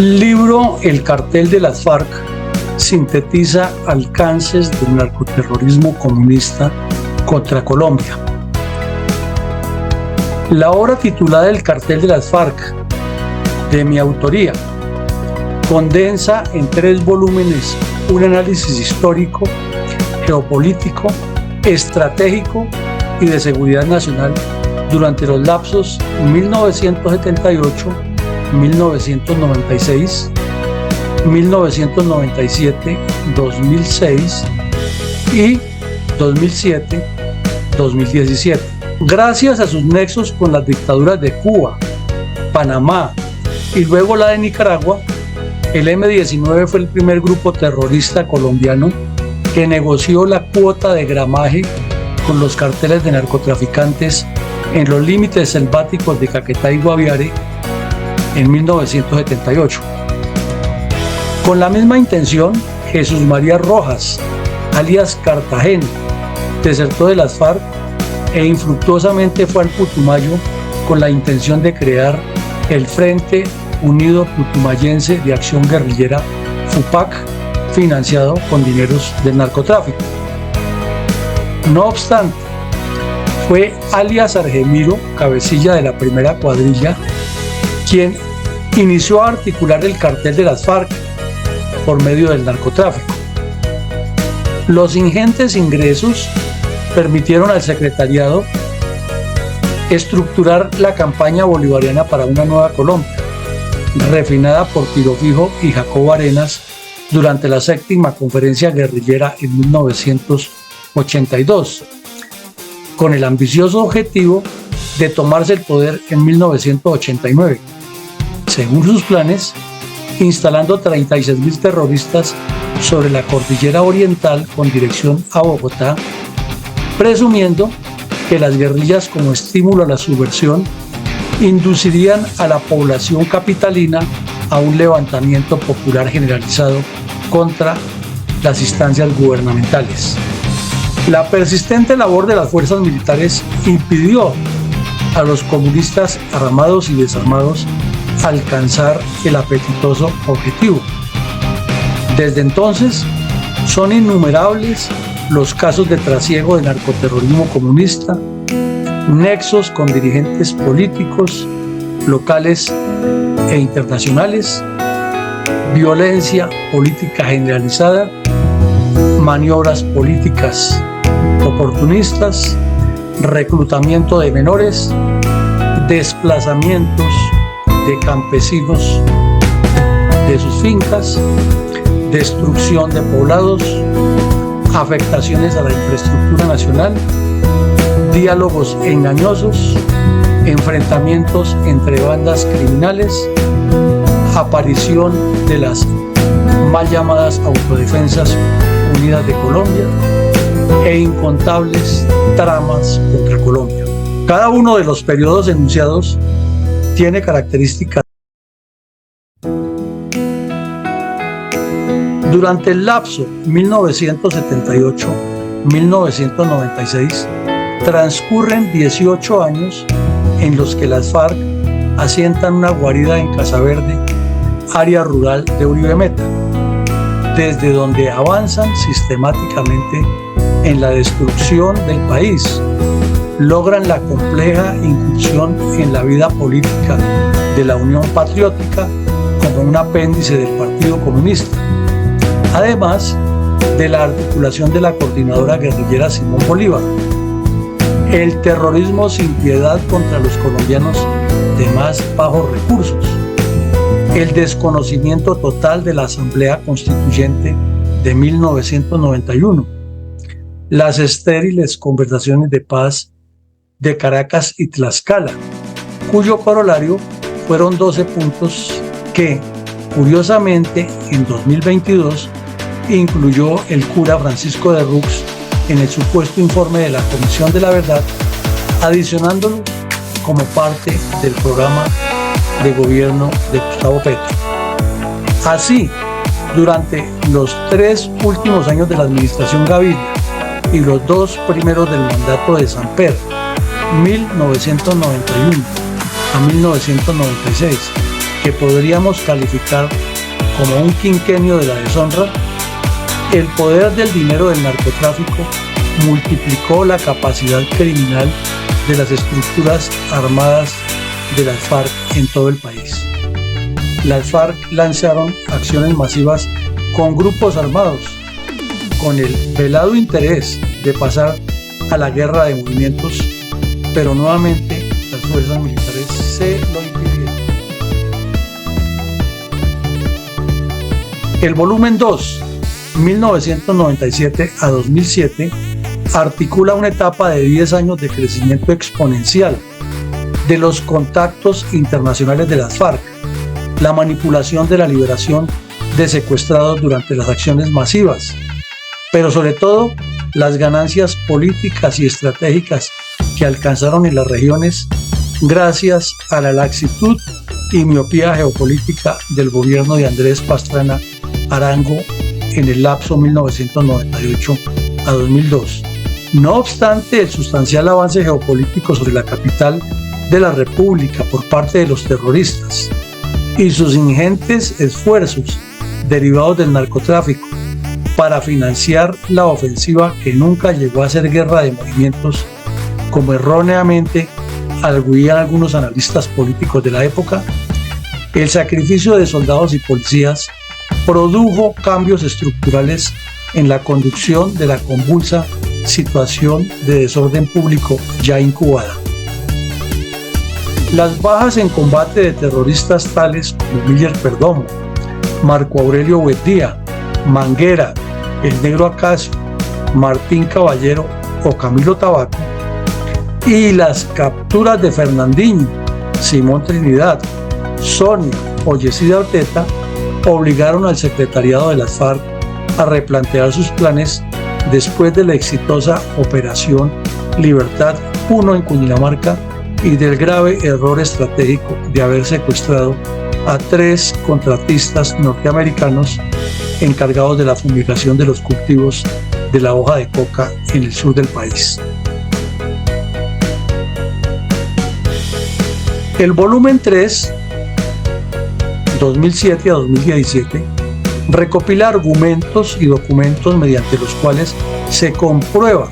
Libro El cartel de las FARC sintetiza alcances del narcoterrorismo comunista contra Colombia. La obra titulada El cartel de las FARC, de mi autoría, condensa en 3 volúmenes un análisis histórico, geopolítico, estratégico y de seguridad nacional durante los lapsos 1978, 1996, 1997, 2006 y 2007-2017. Gracias a sus nexos con las dictaduras de Cuba, Panamá y luego la de Nicaragua, el M-19 fue el primer grupo terrorista colombiano que negoció la cuota de gramaje con los carteles de narcotraficantes en los límites selváticos de Caquetá y Guaviare en 1978. Con la misma intención, Jesús María Rojas, alias Cartagena, desertó de las FARC e infructuosamente fue al Putumayo con la intención de crear el Frente Unido Putumayense de Acción Guerrillera, FUPAC, financiado con dineros del narcotráfico. No obstante, fue alias Argemiro, cabecilla de la primera cuadrilla, quien inició a articular el cartel de las FARC por medio del narcotráfico. Los ingentes ingresos permitieron al secretariado estructurar la campaña bolivariana para una nueva Colombia, refinada por Tiro Fijo y Jacobo Arenas durante la 7ª conferencia guerrillera en 1982, con el ambicioso objetivo de tomarse el poder en 1989. Según sus planes, instalando 36.000 terroristas sobre la cordillera oriental con dirección a Bogotá, presumiendo que las guerrillas, como estímulo a la subversión, inducirían a la población capitalina a un levantamiento popular generalizado contra las instancias gubernamentales. La persistente labor de las fuerzas militares impidió a los comunistas armados y desarmados alcanzar el apetitoso objetivo. Desde entonces, son innumerables los casos de trasiego de narcoterrorismo comunista, nexos con dirigentes políticos, locales e internacionales, violencia política generalizada, maniobras políticas oportunistas, reclutamiento de menores, desplazamientos de campesinos de sus fincas, destrucción de poblados, afectaciones a la infraestructura nacional, diálogos engañosos, enfrentamientos entre bandas criminales, aparición de las mal llamadas Autodefensas Unidas de Colombia e incontables tramas contra Colombia. Cada uno de los periodos enunciados tiene características. Durante el lapso 1978-1996 transcurren 18 años en los que las FARC asientan una guarida en Casa Verde, área rural de Uribe Meta, desde donde avanzan sistemáticamente en la destrucción del país, logran la compleja incursión en la vida política de la Unión Patriótica como un apéndice del Partido Comunista, además de la articulación de la coordinadora guerrillera Simón Bolívar. El terrorismo sin piedad contra los colombianos de más bajos recursos, el desconocimiento total de la Asamblea Constituyente de 1991, las estériles conversaciones de paz de Caracas y Tlaxcala, cuyo corolario fueron 12 puntos que, curiosamente, en 2022 incluyó el cura Francisco de Rux en el supuesto informe de la Comisión de la Verdad, adicionándolo como parte del programa de gobierno de Gustavo Petro. Así, durante los 3 últimos años de la administración Gaviria y los 2 primeros del mandato de Samper, 1991 a 1996, que podríamos calificar como un quinquenio de la deshonra, el poder del dinero del narcotráfico multiplicó la capacidad criminal de las estructuras armadas de las FARC en todo el país. Las FARC lanzaron acciones masivas con grupos armados, con el velado interés de pasar a la guerra de movimientos, pero nuevamente las fuerzas militares se lo impidieron. El volumen 2, 1997 a 2007, articula una etapa de 10 años de crecimiento exponencial de los contactos internacionales de las FARC, la manipulación de la liberación de secuestrados durante las acciones masivas, pero sobre todo las ganancias políticas y estratégicas que alcanzaron en las regiones gracias a la laxitud y miopía geopolítica del gobierno de Andrés Pastrana Arango en el lapso 1998 a 2002. No obstante el sustancial avance geopolítico sobre la capital de la República por parte de los terroristas y sus ingentes esfuerzos derivados del narcotráfico para financiar la ofensiva que nunca llegó a ser guerra de movimientos, como erróneamente arguían algunos analistas políticos de la época, el sacrificio de soldados y policías produjo cambios estructurales en la conducción de la convulsa situación de desorden público ya incubada. Las bajas en combate de terroristas tales como Miller Perdomo, Marco Aurelio Buendía, Manguera, El Negro Acacio, Martín Caballero o Camilo Tabaco, y las capturas de Fernandinho, Simón Trinidad, Sonia o Yesida Arteta obligaron al secretariado de las FARC a replantear sus planes después de la exitosa Operación Libertad 1 en Cundinamarca y del grave error estratégico de haber secuestrado a 3 contratistas norteamericanos encargados de la fumigación de los cultivos de la hoja de coca en el sur del país. El volumen 3, 2007 a 2017, recopila argumentos y documentos mediante los cuales se comprueba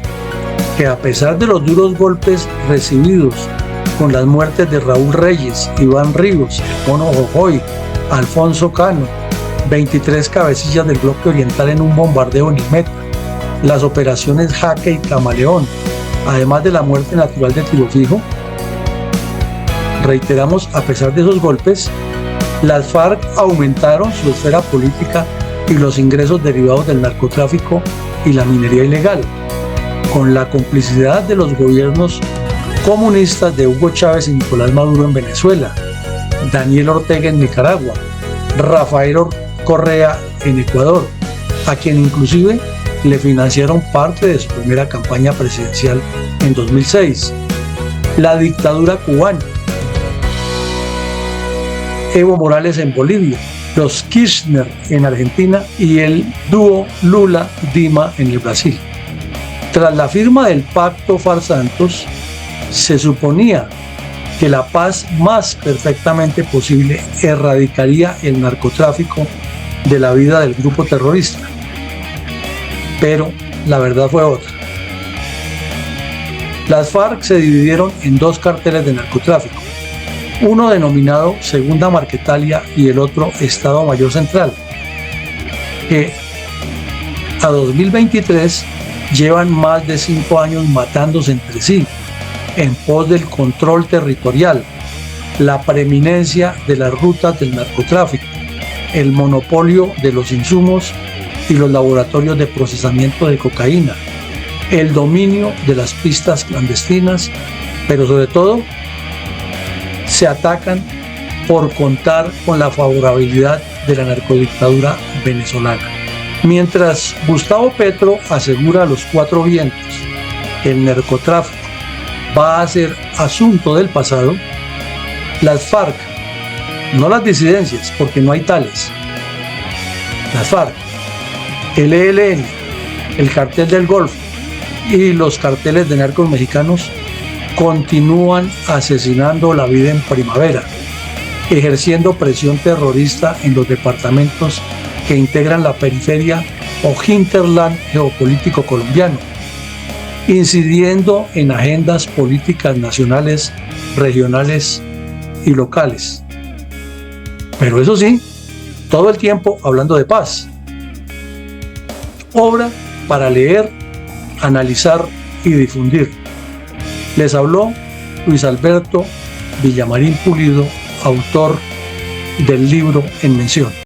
que a pesar de los duros golpes recibidos con las muertes de Raúl Reyes, Iván Ríos, el Mono Jojoy, Alfonso Cano, 23 cabecillas del bloque oriental en un bombardeo en el Meta, las operaciones Jaque y Camaleón, además de la muerte natural de Tiro Fijo, reiteramos, a pesar de esos golpes, las FARC aumentaron su esfera política y los ingresos derivados del narcotráfico y la minería ilegal, con la complicidad de los gobiernos comunistas de Hugo Chávez y Nicolás Maduro en Venezuela, Daniel Ortega en Nicaragua, Rafael Correa en Ecuador, a quien inclusive le financiaron parte de su primera campaña presidencial en 2006, la dictadura cubana, Evo Morales en Bolivia, los Kirchner en Argentina y el dúo Lula-Dima en el Brasil. Tras la firma del Pacto FARC-Santos, se suponía que la paz más perfectamente posible erradicaría el narcotráfico de la vida del grupo terrorista. Pero la verdad fue otra. Las FARC se dividieron en 2 carteles de narcotráfico, uno denominado Segunda Marquetalia y el otro Estado Mayor Central, que a 2023 llevan más de 5 años matándose entre sí en pos del control territorial, la preeminencia de las rutas del narcotráfico, el monopolio de los insumos y los laboratorios de procesamiento de cocaína, el dominio de las pistas clandestinas, pero sobre todo se atacan por contar con la favorabilidad de la narcodictadura venezolana. Mientras Gustavo Petro asegura a los 4 vientos que el narcotráfico va a ser asunto del pasado, las FARC, no las disidencias porque no hay tales, las FARC, el ELN, el Cartel del Golfo y los carteles de narcos mexicanos continúan asesinando la vida en primavera, ejerciendo presión terrorista en los departamentos que integran la periferia o hinterland geopolítico colombiano, incidiendo en agendas políticas nacionales, regionales y locales. Pero eso sí, todo el tiempo hablando de paz. Obra para leer, analizar y difundir. Les habló Luis Alberto Villamarín Pulido, autor del libro en mención.